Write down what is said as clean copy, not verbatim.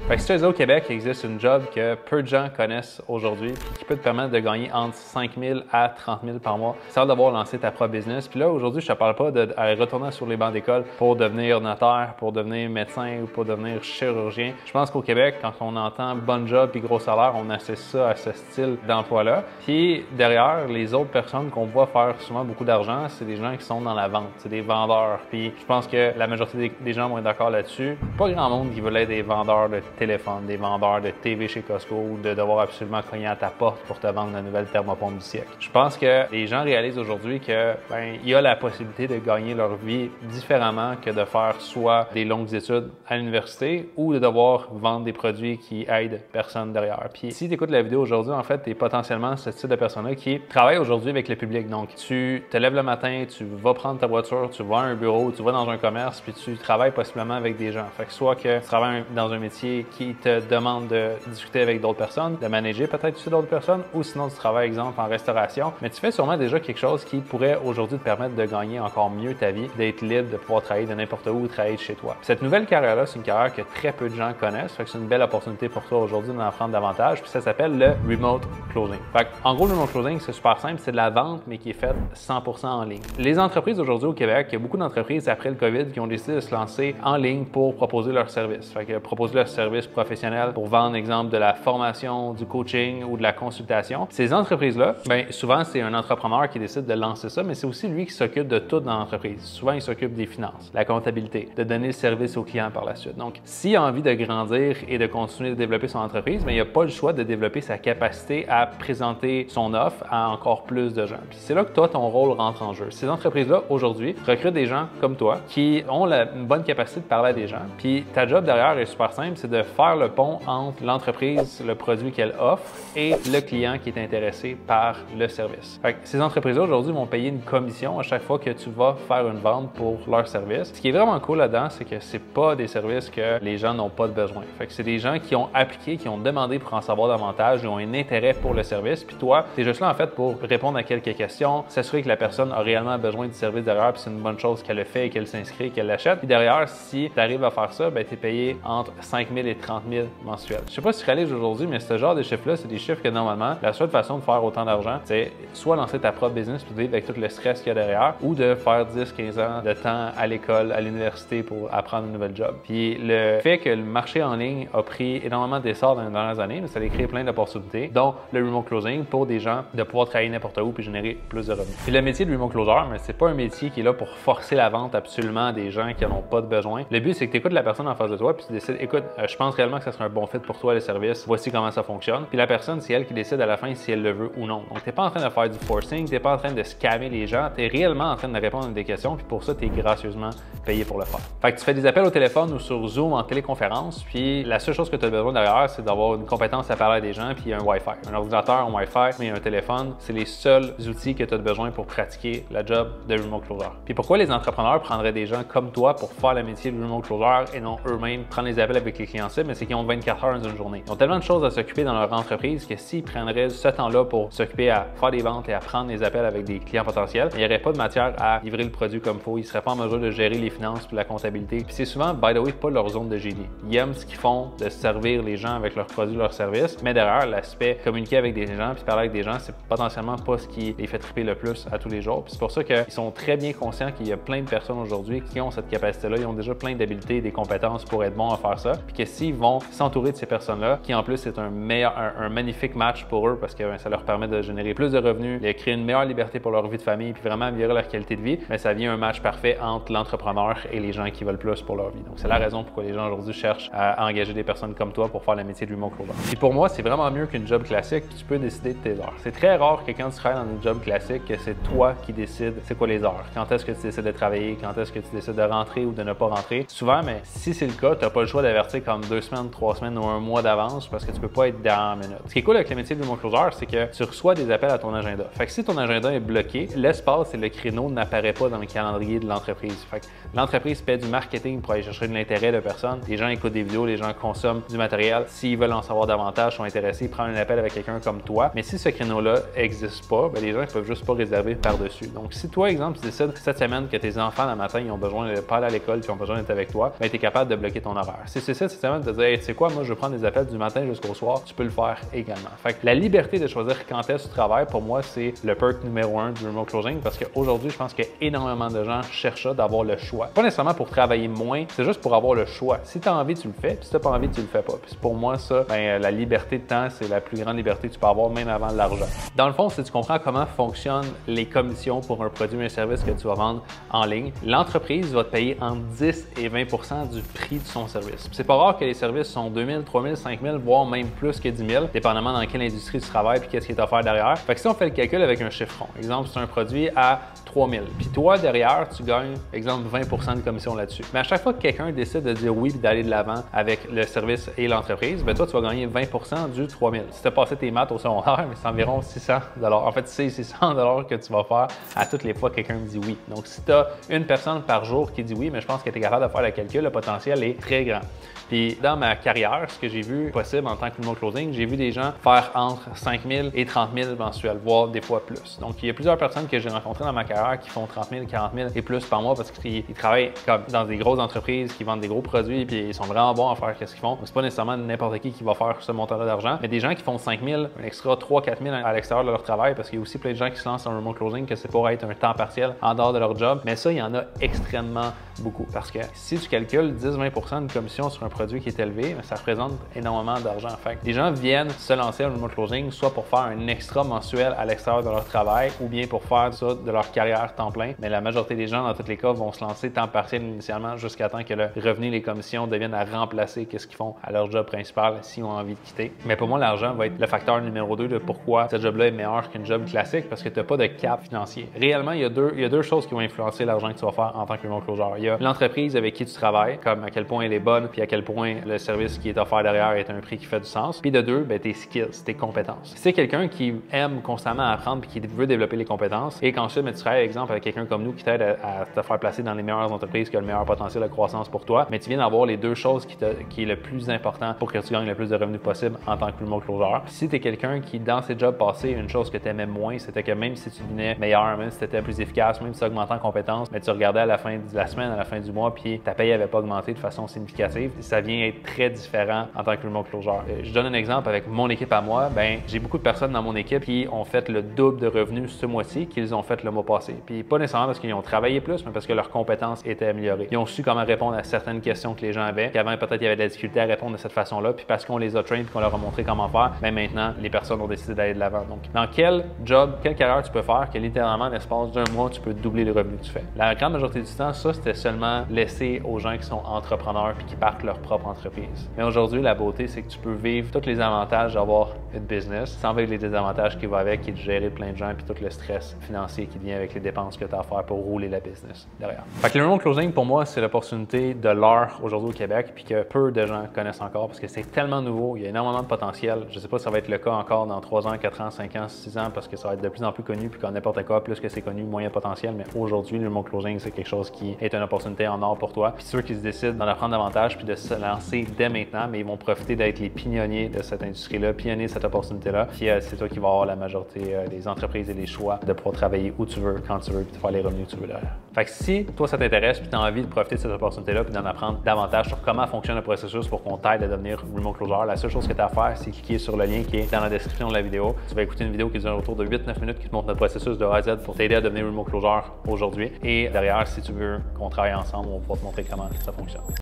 Fait que si tu es au Québec, il existe une job que peu de gens connaissent aujourd'hui puis qui peut te permettre de gagner entre 5 000 à 30 000 par mois sans devoir lancer ta propre business. Puis là, aujourd'hui, je te parle pas d'aller retourner sur les bancs d'école pour devenir notaire, pour devenir médecin ou pour devenir chirurgien. Je pense qu'au Québec, quand on entend bon job et gros salaire, on associe ça à ce style d'emploi-là. Puis derrière, les autres personnes qu'on voit faire souvent beaucoup d'argent, c'est des gens qui sont dans la vente, c'est des vendeurs. Puis je pense que la majorité des gens vont être d'accord là-dessus. Pas grand monde qui veut être des vendeurs de téléphone, des vendeurs de TV chez Costco ou de devoir absolument cogner à ta porte pour te vendre la nouvelle thermopompe du siècle. Je pense que les gens réalisent aujourd'hui que il y a la possibilité de gagner leur vie différemment que de faire soit des longues études à l'université ou de devoir vendre des produits qui aident personne derrière. Puis si tu écoutes la vidéo aujourd'hui, en fait, tu es potentiellement ce type de personne-là qui travaille aujourd'hui avec le public. Donc, tu te lèves le matin, tu vas prendre ta voiture, tu vas à un bureau, tu vas dans un commerce, puis tu travailles possiblement avec des gens. Fait que soit que tu travailles dans un métier qui te demande de discuter avec d'autres personnes, de manager peut-être aussi d'autres personnes, ou sinon tu travailles, exemple, en restauration, mais tu fais sûrement déjà quelque chose qui pourrait aujourd'hui te permettre de gagner encore mieux ta vie, d'être libre, de pouvoir travailler de n'importe où, travailler de chez toi. Puis cette nouvelle carrière-là, c'est une carrière que très peu de gens connaissent, fait que c'est une belle opportunité pour toi aujourd'hui d'en apprendre davantage, puis ça s'appelle le Remote Closing. Fait en gros, le Remote Closing, c'est super simple, c'est de la vente, mais qui est faite 100% en ligne. Les entreprises aujourd'hui au Québec, il y a beaucoup d'entreprises après le COVID qui ont décidé de se lancer en ligne pour proposer leurs services. Fait que proposer leurs services professionnels pour vendre, exemple, de la formation, du coaching ou de la consultation. Ces entreprises-là, bien, souvent, c'est un entrepreneur qui décide de lancer ça, mais c'est aussi lui qui s'occupe de tout dans l'entreprise. Souvent, il s'occupe des finances, la comptabilité, de donner le service aux clients par la suite. Donc, s'il a envie de grandir et de continuer de développer son entreprise, bien, il n'a pas le choix de développer sa capacité à présenter son offre à encore plus de gens. Puis c'est là que toi, ton rôle rentre en jeu. Ces entreprises-là, aujourd'hui, recrutent des gens comme toi qui ont une bonne capacité de parler à des gens. Puis ta job derrière est super simple, c'est de faire le pont entre l'entreprise, le produit qu'elle offre et le client qui est intéressé par le service. Fait que ces entreprises-là, aujourd'hui, vont payer une commission à chaque fois que tu vas faire une vente pour leur service. Ce qui est vraiment cool là-dedans, c'est que c'est pas des services que les gens n'ont pas de besoin. Fait que c'est des gens qui ont appliqué, qui ont demandé pour en savoir davantage, qui ont un intérêt pour le service. Puis toi, tu es juste là en fait pour répondre à quelques questions, s'assurer que la personne a réellement besoin du service derrière, puis c'est une bonne chose qu'elle le fait et qu'elle s'inscrit, qu'elle l'achète. Puis derrière, si tu arrives à faire ça, ben tu es payé entre 5 000 et 30 000 mensuels. Je sais pas si tu réalises aujourd'hui, mais ce genre de chiffres-là, c'est des chiffres que normalement, la seule façon de faire autant d'argent, c'est soit lancer ta propre business puis vivre avec tout le stress qu'il y a derrière, ou de faire 10-15 ans de temps à l'école, à l'université pour apprendre un nouvel job. Puis le fait que le marché en ligne a pris énormément d'essor dans les dernières années, ça a créé plein d'opportunités, dont le remote closing pour des gens de pouvoir travailler n'importe où puis générer plus de revenus. Puis le métier de remote closer, mais c'est pas un métier qui est là pour forcer la vente absolument à des gens qui n'en ont pas de besoin. Le but, c'est que tu écoutes la personne en face de toi puis tu décides, écoute, je pense réellement que ça serait un bon fit pour toi le service, voici comment ça fonctionne. Puis la personne, c'est elle qui décide à la fin si elle le veut ou non. Donc t'es pas en train de faire du forcing, t'es pas en train de scammer les gens, t'es réellement en train de répondre à des questions puis pour ça, t'es gracieusement payé pour le faire. Fait que tu fais des appels au téléphone ou sur Zoom en téléconférence, puis la seule chose que tu as besoin derrière, c'est d'avoir une compétence à parler à des gens puis un Wi-Fi. Un ordinateur, un Wi-Fi, mais un téléphone, c'est les seuls outils que tu as besoin pour pratiquer la job de remote closer. Puis pourquoi les entrepreneurs prendraient des gens comme toi pour faire le métier de remote closer et non eux-mêmes prendre les appels avec les clients cibles, mais c'est qu'ils ont 24 heures dans une journée. Ils ont tellement de choses à s'occuper dans leur entreprise que s'ils prendraient ce temps-là pour s'occuper à faire des ventes et à prendre les appels avec des clients potentiels, il n'y aurait pas de matière à livrer le produit comme il faut. Ils ne seraient pas en mesure de gérer les finances puis la comptabilité. Puis c'est souvent, by the way, pas leur zone de génie. Ils aiment ce qu'ils font, de servir les gens avec leurs produits, leurs services, mais derrière, l'aspect communiquer avec des gens puis parler avec des gens, c'est potentiellement pas ce qui les fait triper le plus à tous les jours. Puis c'est pour ça qu'ils sont très bien conscients qu'il y a plein de personnes aujourd'hui qui ont cette capacité-là, ils ont déjà plein d'habiletés et des compétences pour être bons à faire ça, puis que s'ils vont s'entourer de ces personnes-là, qui en plus c'est un magnifique match pour eux parce que ça leur permet de générer plus de revenus, de créer une meilleure liberté pour leur vie de famille, puis vraiment améliorer leur qualité de vie, mais ça vient un match parfait entre l'entrepreneur et les gens qui veulent plus pour leur vie. Donc c'est la raison pourquoi les gens aujourd'hui cherchent à engager des personnes comme toi pour faire le métier de remote closer. Puis pour moi, c'est vraiment mieux qu'une job classique, puis tu peux décider de tes heures. C'est très rare que quand tu travailles dans une job classique, que c'est toi qui décides c'est quoi les heures, quand est-ce que tu décides de travailler, quand est-ce que tu décides de rentrer ou de ne pas rentrer. Souvent, mais si c'est le cas, tu n'as pas le choix d'avertir comme 2 semaines, 3 semaines ou un mois d'avance parce que tu peux pas être dans la minute. Ce qui est cool avec le métier de remote closer, c'est que tu reçois des appels à ton agenda. Fait que si ton agenda est bloqué, l'espace et le créneau n'apparaît pas dans le calendrier de l'entreprise. Fait que l'entreprise fait du marketing pour aller chercher de l'intérêt de personnes. Les gens écoutent des vidéos, les gens consomment du matériel. S'ils veulent en savoir davantage, sont intéressés, prendre un appel avec quelqu'un comme toi. Mais si ce créneau-là n'existe pas, ben les gens ne peuvent juste pas réserver par-dessus. Donc si toi, exemple, tu décides cette semaine que tes enfants le matin ils ont besoin de pas aller à l'école, ils ont besoin d'être avec toi, ben tu es capable de bloquer ton horaire. Si c'est cette semaine semaine, te dire, hey, tu sais quoi, moi, je veux prendre des appels du matin jusqu'au soir, tu peux le faire également. Fait que la liberté de choisir quand est-ce que tu travailles, pour moi, c'est le perk numéro 1 du remote closing parce qu'aujourd'hui, je pense qu'énormément de gens cherchent ça, d'avoir le choix. Pas nécessairement pour travailler moins, c'est juste pour avoir le choix. Si tu as envie, tu le fais, puis si tu n'as pas envie, tu le fais pas. Puis pour moi, ça, la liberté de temps, c'est la plus grande liberté que tu peux avoir, même avant l'argent. Dans le fond, si tu comprends comment fonctionnent les commissions pour un produit ou un service que tu vas vendre en ligne, l'entreprise va te payer entre 10 et 20 du prix de son service. C'est pas rare que les services sont 2 000, 3 000, 5 000, voire même plus que 10 000, dépendamment dans quelle industrie tu travailles et qu'est-ce qui est offert derrière. Fait que si on fait le calcul avec un chiffron, exemple, c'est un produit à 3 000, puis toi, derrière, tu gagnes, exemple, 20 de commission là-dessus. Mais à chaque fois que quelqu'un décide de dire oui et d'aller de l'avant avec le service et l'entreprise, ben toi, tu vas gagner 20 du 3 000. Si tu as passé tes maths au secondaire, c'est environ 600 $. En fait, c'est 600 $ que tu vas faire à toutes les fois que quelqu'un dit oui. Donc, si tu as une personne par jour qui dit oui, mais je pense que tu es capable de faire le calcul, le potentiel est très grand. Puis dans ma carrière, ce que j'ai vu possible en tant que remote closing, j'ai vu des gens faire entre 5 000 et 30 000 mensuels, voire des fois plus. Donc, il y a plusieurs personnes que j'ai rencontrées dans ma carrière qui font 30 000, 40 000 et plus par mois parce qu'ils travaillent comme dans des grosses entreprises qui vendent des gros produits puis ils sont vraiment bons à faire ce qu'ils font. C'est pas nécessairement n'importe qui va faire ce montant-là d'argent, mais des gens qui font 5 000, un extra 3 4 000 à l'extérieur de leur travail parce qu'il y a aussi plein de gens qui se lancent en remote closing que c'est pour être un temps partiel en dehors de leur job. Mais ça, il y en a extrêmement beaucoup parce que si tu calcules 10-20 de commission sur un produit qui est élevé, ça représente énormément d'argent. Fait les gens viennent se lancer en remote closing soit pour faire un extra mensuel à l'extérieur de leur travail ou bien pour faire ça de leur carrière temps plein. Mais la majorité des gens, dans tous les cas, vont se lancer temps partiel initialement jusqu'à temps que le revenu et les commissions deviennent à remplacer ce qu'ils font à leur job principal s'ils ont envie de quitter. Mais pour moi, l'argent va être le facteur numéro 2 de pourquoi ce job-là est meilleur qu'un job classique parce que tu n'as pas de cap financier. Réellement, il y a deux choses qui vont influencer l'argent que tu vas faire en tant que remote closer. Il y a l'entreprise avec qui tu travailles, comme à quel point elle est bonne puis à quel point le service qui est offert derrière est un prix qui fait du sens. Puis de deux, tes skills, tes compétences. Si c'est quelqu'un qui aime constamment apprendre puis qui veut développer les compétences et qu'ensuite tu travailles, par exemple, avec quelqu'un comme nous qui t'aide à te faire placer dans les meilleures entreprises qui ont le meilleur potentiel de croissance pour toi, mais tu viens d'avoir les deux choses qui est le plus important pour que tu gagnes le plus de revenus possible en tant que remote closer. Si tu es quelqu'un qui, dans ses jobs passés, une chose que tu aimais moins, c'était que même si tu devenais meilleur, même si tu étais plus efficace, même si tu augmentais en compétences, mais tu regardais à la fin de la semaine, à la fin du mois, puis ta paye n'avait pas augmenté de façon significative, ça vient être très différent en tant que remote closer. Je donne un exemple avec mon équipe à moi. J'ai beaucoup de personnes dans mon équipe qui ont fait le double de revenus ce mois-ci qu'ils ont fait le mois passé. Puis pas nécessairement parce qu'ils ont travaillé plus, mais parce que leurs compétences étaient améliorées. Ils ont su comment répondre à certaines questions que les gens avaient. Puis avant, peut-être il y avait de la difficulté à répondre de cette façon-là. Puis parce qu'on les a trained et qu'on leur a montré comment faire, maintenant, les personnes ont décidé d'aller de l'avant. Donc, dans quel job, quelle carrière tu peux faire que littéralement, en l'espace d'un mois, tu peux doubler les revenus que tu fais? La grande majorité du temps, ça, c'était seulement laissé aux gens qui sont entrepreneurs puis qui partent leur propre entreprise. Mais aujourd'hui, la beauté, c'est que tu peux vivre tous les avantages d'avoir une business sans vivre les désavantages qui vont avec, qui est de gérer plein de gens puis tout le stress financier qui vient avec les dépenses que tu as à faire pour rouler la business derrière. Fait que le remote closing, pour moi, c'est l'opportunité de l'heure aujourd'hui au Québec puis que peu de gens connaissent encore parce que c'est tellement nouveau, il y a énormément de potentiel. Je sais pas si ça va être le cas encore dans 3 ans, 4 ans, 5 ans, 6 ans parce que ça va être de plus en plus connu puis qu'en n'importe quoi, plus que c'est connu, moins il y a potentiel. Mais aujourd'hui, le remote closing, c'est quelque chose qui est une opportunité en or pour toi. Puis ceux qui se décident d'en apprendre davantage puis de se lancer dès maintenant, mais ils vont profiter d'être les pionniers de cette industrie-là, pionniers de cette opportunité-là. Puis c'est toi qui vas avoir la majorité des entreprises et des choix de pouvoir travailler où tu veux, quand tu veux, puis de faire les revenus que tu veux derrière. Fait que si toi ça t'intéresse puis tu as envie de profiter de cette opportunité-là puis d'en apprendre davantage sur comment fonctionne le processus pour qu'on t'aide à devenir remote closer, la seule chose que tu as à faire, c'est cliquer sur le lien qui est dans la description de la vidéo. Tu vas écouter une vidéo qui dure autour de 8-9 minutes qui te montre notre processus de A à Z pour t'aider à devenir remote closer aujourd'hui. Et derrière, si tu veux qu'on travaille ensemble, on va pouvoir te montrer comment ça fonctionne.